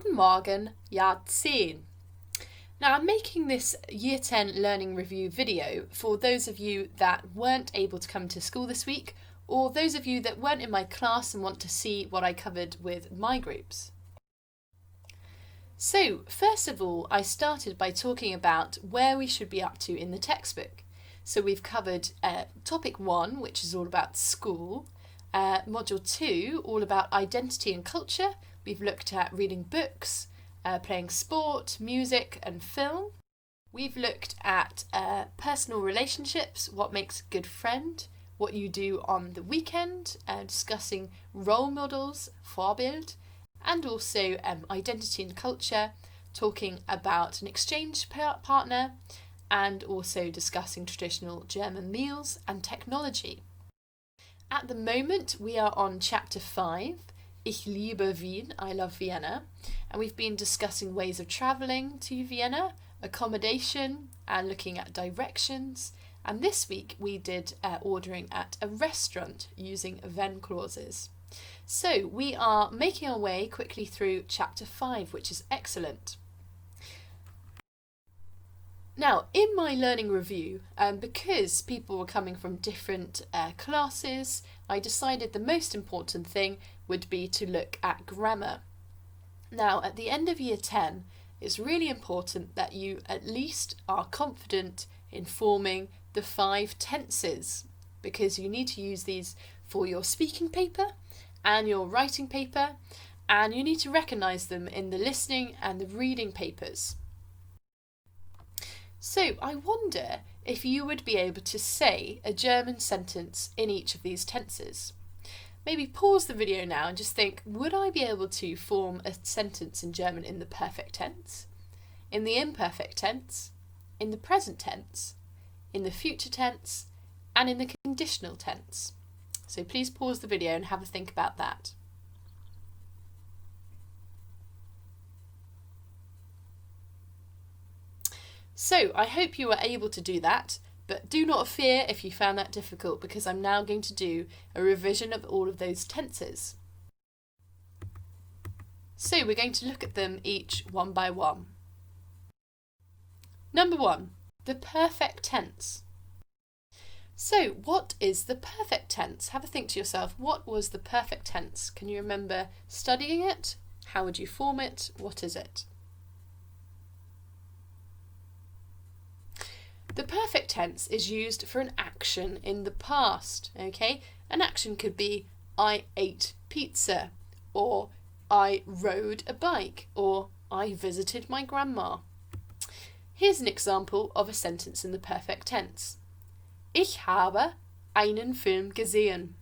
Guten Morgen, Jahr 10. Now I'm making this Year 10 Learning Review video for those of you that weren't able to come to school this week, or those of you that weren't in my class and want to see what I covered with my groups. So first of all, I started by talking about where we should be up to in the textbook. So we've covered topic 1, which is all about school, module 2, all about identity and culture. We've looked at reading books, playing sport, music and film. We've looked at personal relationships, what makes a good friend, what you do on the weekend, discussing role models, Vorbild, and also identity and culture, talking about an exchange partner, and also discussing traditional German meals and technology. At the moment, we are on chapter 5, Ich liebe Wien, I love Vienna, and we've been discussing ways of travelling to Vienna, accommodation, and looking at directions. And this week we did ordering at a restaurant using wenn clauses. So we are making our way quickly through chapter 5, which is excellent. Now, in my learning review, because people were coming from different classes, I decided the most important thing would be to look at grammar. Now, at the end of year 10, it's really important that you at least are confident in forming the 5 tenses, because you need to use these for your speaking paper and your writing paper, and you need to recognise them in the listening and the reading papers. So I wonder if you would be able to say a German sentence in each of these tenses. Maybe pause the video now and just think, would I be able to form a sentence in German in the perfect tense, in the imperfect tense, in the present tense, in the future tense, and in the conditional tense? So please pause the video and have a think about that. So I hope you were able to do that, but do not fear if you found that difficult, because I'm now going to do a revision of all of those tenses. So we're going to look at them each one by one. Number 1, the perfect tense. So what is the perfect tense? Have a think to yourself, what was the perfect tense? Can you remember studying it? How would you form it? What is it? The perfect tense is used for an action in the past, okay? An action could be I ate pizza, or I rode a bike, or I visited my grandma. Here's an example of a sentence in the perfect tense. Ich habe einen Film gesehen.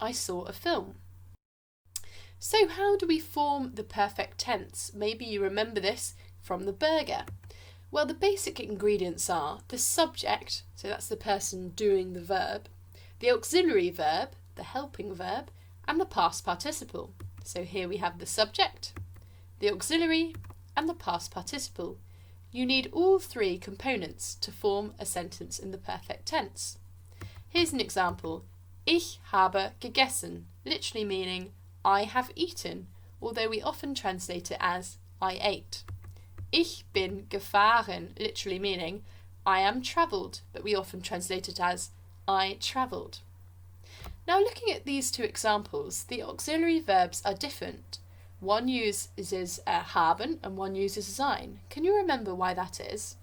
I saw a film. So how do we form the perfect tense? Maybe you remember this from the burger. Well, the basic ingredients are the subject, so that's the person doing the verb, the auxiliary verb, the helping verb, and the past participle. So here we have the subject, the auxiliary, and the past participle. You need all 3 components to form a sentence in the perfect tense. Here's an example. Ich habe gegessen, literally meaning I have eaten, although we often translate it as I ate. Ich bin gefahren, literally meaning I am travelled, but we often translate it as I travelled. Now looking at these 2 examples, the auxiliary verbs are different. One uses haben and one uses sein. Can you remember why that is?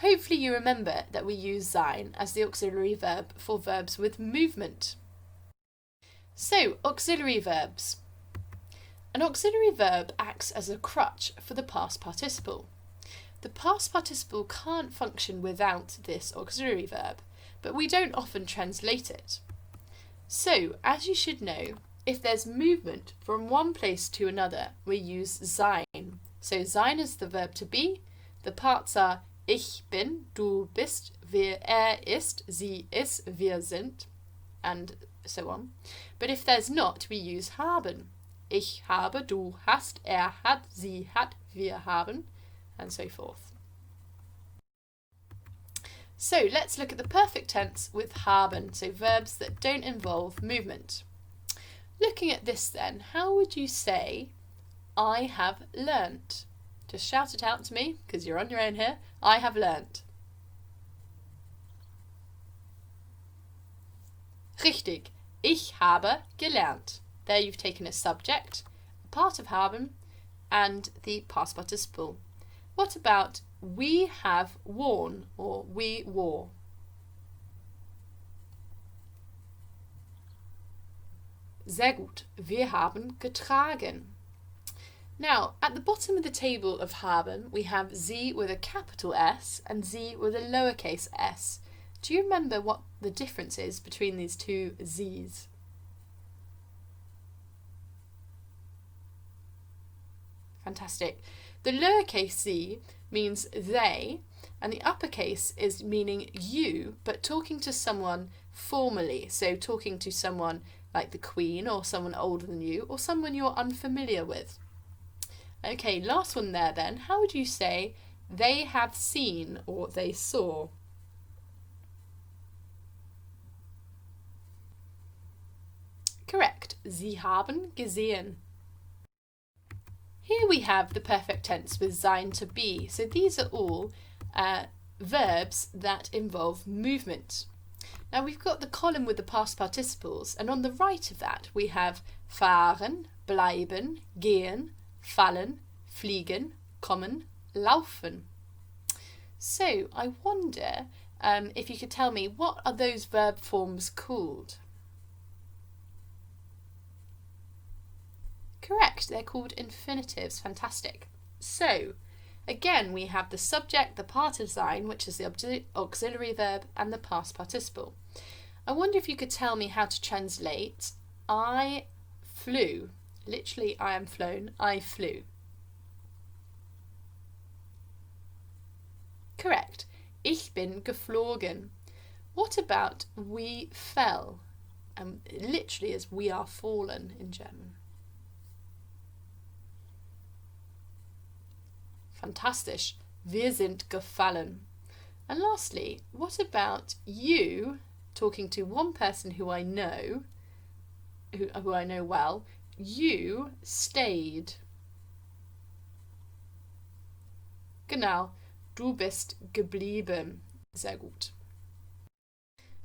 Hopefully you remember that we use sein as the auxiliary verb for verbs with movement. So, auxiliary verbs. An auxiliary verb acts as a crutch for the past participle. The past participle can't function without this auxiliary verb, but we don't often translate it. So, as you should know, if there's movement from one place to another, we use sein. So sein is the verb to be. The parts are ich bin, du bist, ist, sie ist, wir sind, and so on. But if there's not, we use haben. Ich habe, du hast, hat, sie hat, wir haben, and so forth. So let's look at the perfect tense with haben, so verbs that don't involve movement. Looking at this then, how would you say I have learnt? Just shout it out to me, because you're on your own here. I have learnt. Richtig. Ich habe gelernt. There you've taken a subject, a part of haben, and the past participle. What about we have worn or we wore? Sehr gut. Wir haben getragen. Now, at the bottom of the table of haben, we have sie with a capital S and sie with a lowercase s. Do you remember what the difference is between these two z's? Fantastic. The lowercase z means they, and the uppercase is meaning you, but talking to someone formally. So talking to someone like the Queen or someone older than you or someone you're unfamiliar with. Okay, last one there then. How would you say they have seen or they saw? Correct. Sie haben gesehen. Here we have the perfect tense with sein to be. So these are all verbs that involve movement. Now we've got the column with the past participles, and on the right of that we have fahren, bleiben, gehen, fallen, fliegen, kommen, laufen. So I wonder if you could tell me, what are those verb forms called? Correct, they're called infinitives. Fantastic. So again, we have the subject, the Partizin, which is the auxiliary verb, and the past participle. I wonder if you could tell me how to translate I flew. Literally, I am flown, I flew. Correct. Ich bin geflogen. What about we fell? Literally is we are fallen in German. Fantastisch. Wir sind gefallen. And lastly, what about you talking to one person who I know, who I know well? You stayed. Genau. Du bist geblieben. Sehr gut.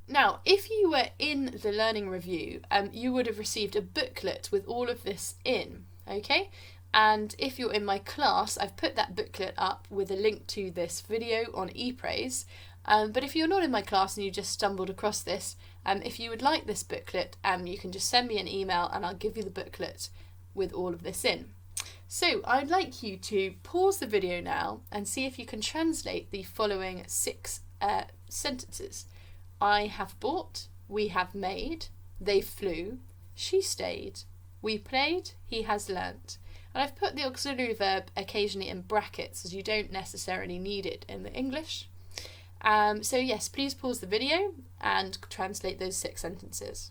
Now, if you were in the learning review, you would have received a booklet with all of this in, okay? And if you're in my class, I've put that booklet up with a link to this video on ePraise. But if you're not in my class and you just stumbled across this, if you would like this booklet, you can just send me an email and I'll give you the booklet with all of this in. So I'd like you to pause the video now and see if you can translate the following 6 sentences. I have bought, we have made, they flew, she stayed, we played, he has learnt. And I've put the auxiliary verb occasionally in brackets as you don't necessarily need it in the English. So yes, please pause the video and translate those 6 sentences.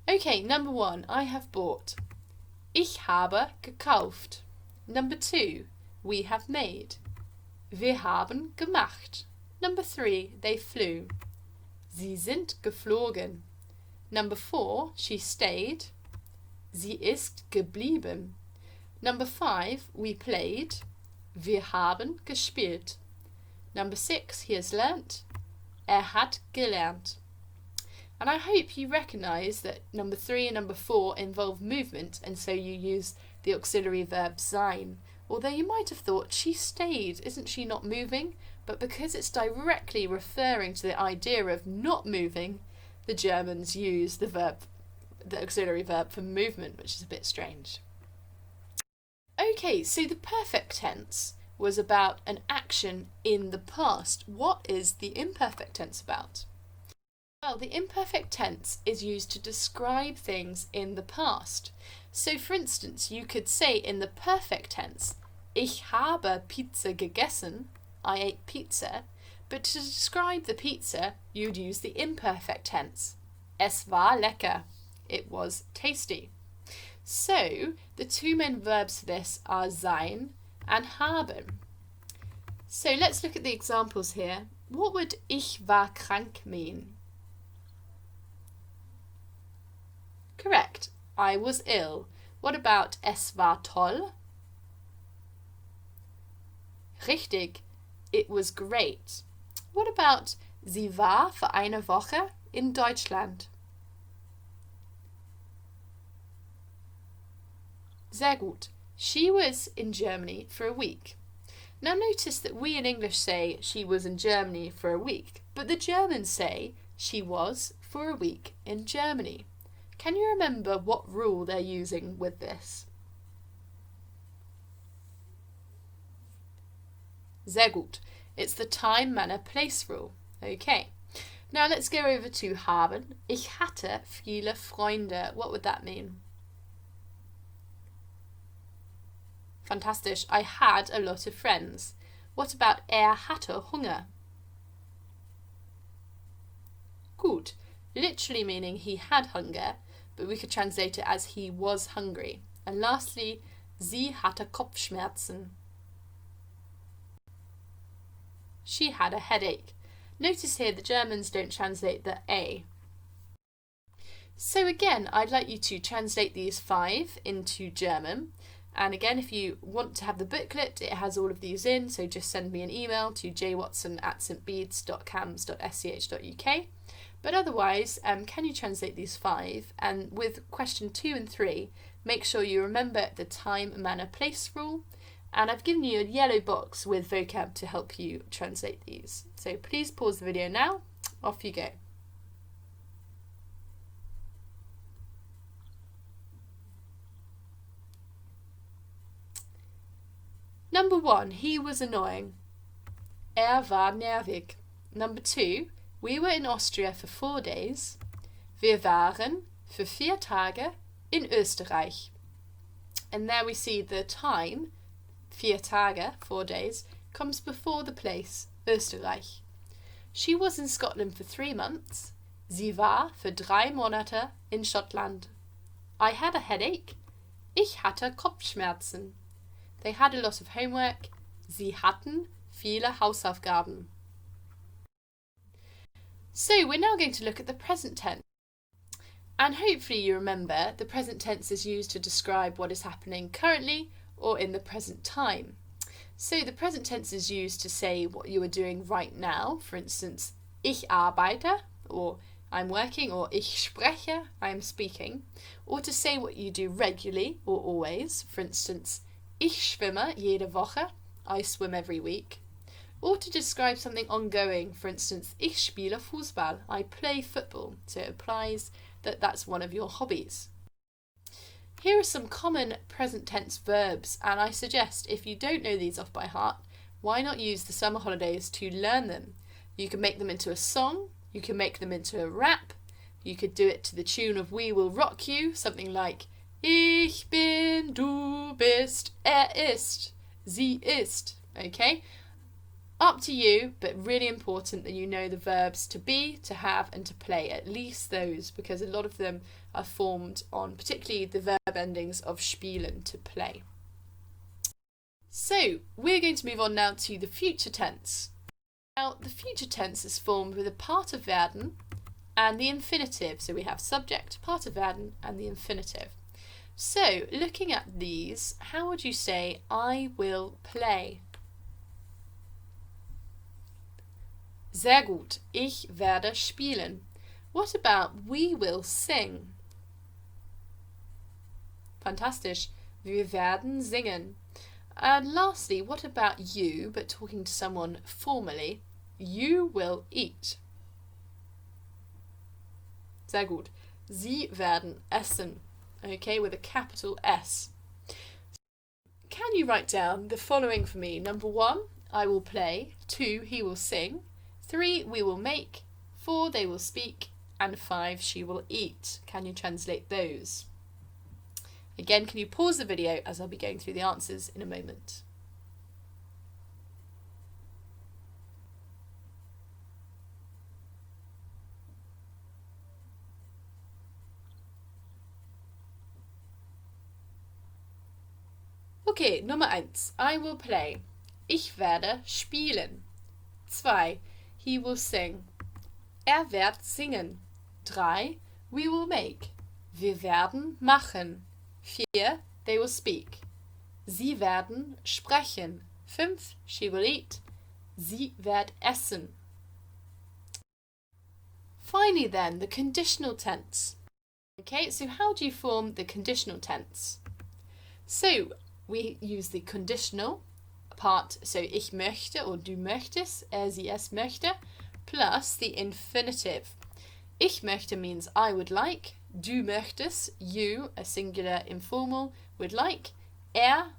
Okay, number 1, I have bought. Ich habe gekauft. Number 2, we have made. Wir haben gemacht. Number 3, they flew. Sie sind geflogen. Number 4, she stayed. Sie ist geblieben. Number 5, we played. Wir haben gespielt. Number 6, he has learnt. Hat gelernt. And I hope you recognise that number 3 and number 4 involve movement, and so you use the auxiliary verb sein. Although you might have thought, she stayed, isn't she not moving? But because it's directly referring to the idea of not moving, the Germans use the auxiliary verb for movement, which is a bit strange. Okay, so the perfect tense was about an action in the past. What is the imperfect tense about? Well, the imperfect tense is used to describe things in the past. So for instance, you could say in the perfect tense, Ich habe Pizza gegessen, I ate pizza, but to describe the pizza, you'd use the imperfect tense. Es war lecker, it was tasty. So the 2 main verbs for this are sein and haben. So let's look at the examples here. What would ich war krank mean? Correct. I was ill. What about es war toll? Richtig. It was great. What about sie war für eine Woche in Deutschland? Sehr gut. She was in Germany for a week. Now notice that we in English say she was in Germany for a week, but the Germans say she was for a week in Germany. Can you remember what rule they're using with this? Sehr gut. It's the time, manner, place rule. Okay. Now let's go over to haben. Ich hatte viele Freunde. What would that mean? Fantastisch. I had a lot of friends. What about hatte Hunger? Gut. Literally meaning he had hunger, but we could translate it as he was hungry. And lastly, sie hatte Kopfschmerzen. She had a headache. Notice here the Germans don't translate the A. So again, I'd like you to translate these 5 into German. And again, if you want to have the booklet, it has all of these in, so just send me an email to jwatson@stbeads.cambs.sch.uk. But otherwise, can you translate these 5? And with question 2 and 3, make sure you remember the time, manner, place rule. And I've given you a yellow box with vocab to help you translate these. So please pause the video now. Off you go. Number 1, he was annoying. War nervig. Number 2, we were in Austria for 4 days. Wir waren für 4 Tage in Österreich. And there we see the time, 4 Tage, 4 days, comes before the place, Österreich. She was in Scotland for 3 months. Sie war für 3 Monate in Schottland. I had a headache. Ich hatte Kopfschmerzen. They had a lot of homework. Sie hatten viele Hausaufgaben. So we're now going to look at the present tense. And hopefully you remember the present tense is used to describe what is happening currently or in the present time. So the present tense is used to say what you are doing right now. For instance, ich arbeite, or I'm working, or ich spreche, I am speaking. Or to say what you do regularly or always. For instance, ich schwimme jede Woche, I swim every week. Or to describe something ongoing, for instance, ich spiele Fußball, I play football. So it implies that that's one of your hobbies. Here are some common present tense verbs, and I suggest if you don't know these off by heart, why not use the summer holidays to learn them? You can make them into a song, you can make them into a rap, you could do it to the tune of We Will Rock You, something like Ich bin, du bist, ist, sie ist. Okay? Up to you, but really important that you know the verbs to be, to have, and to play, at least those, because a lot of them are formed on particularly the verb endings of spielen, to play. So, we're going to move on now to the future tense. Now, the future tense is formed with a part of werden and the infinitive. So we have subject, part of werden, and the infinitive. So, looking at these, how would you say, I will play? Sehr gut, ich werde spielen. What about we will sing? Fantastisch, wir werden singen. And lastly, what about you, but talking to someone formally? You will eat. Sehr gut, Sie werden essen. Okay, with a capital S. Can you write down the following for me? Number 1, I will play. 2, he will sing. 3, we will make. 4, they will speak. And 5, she will eat. Can you translate those? Again, can you pause the video as I'll be going through the answers in a moment. Okay, Nummer 1. I will play. Ich werde spielen. 2. He will sing. Wird singen. 3. We will make. Wir werden machen. 4. They will speak. Sie werden sprechen. 5. She will eat. Sie wird essen. Finally then, the conditional tense. Okay, so how do you form the conditional tense? So, we use the conditional part, so ich möchte or du möchtest, sie es möchte, plus the infinitive. Ich möchte means I would like, du möchtest, you, a singular informal, would like,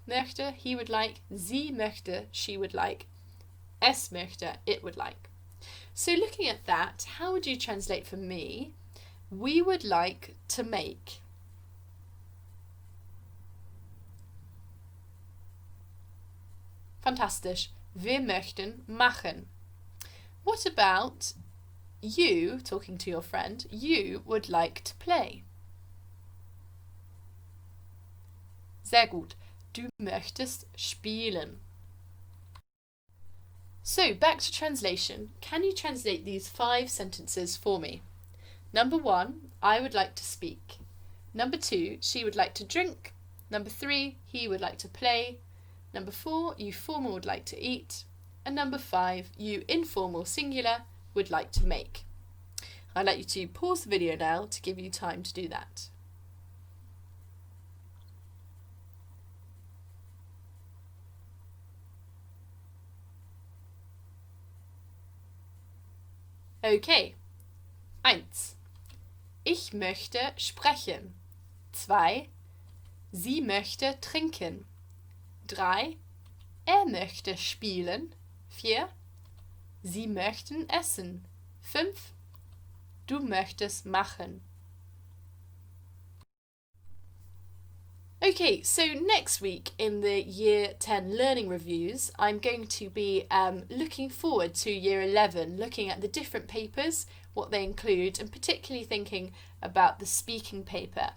möchte, he would like, sie möchte, she would like, es möchte, it would like. So looking at that, how would you translate for me? We would like to make. Fantastisch. Wir möchten machen. What about you, talking to your friend, you would like to play? Sehr gut. Du möchtest spielen. So, back to translation. Can you translate these 5 sentences for me? Number 1, I would like to speak. Number 2, she would like to drink. Number 3, he would like to play. Number 4, you formal would like to eat. And number 5, you informal singular would like to make. I'd like you to pause the video now to give you time to do that. Okay. 1. Ich möchte sprechen. 2. Sie möchte trinken. 3. Möchte spielen. 4. Sie möchten essen. 5. Du möchtest machen. Okay, so next week in the Year 10 learning reviews, I'm going to be looking forward to Year 11, looking at the different papers, what they include, and particularly thinking about the speaking paper.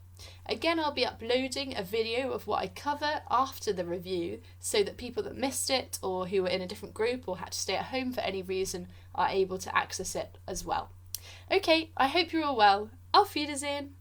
Again, I'll be uploading a video of what I cover after the review so that people that missed it or who were in a different group or had to stay at home for any reason are able to access it as well. Okay, I hope you're all well. Auf Wiedersehen!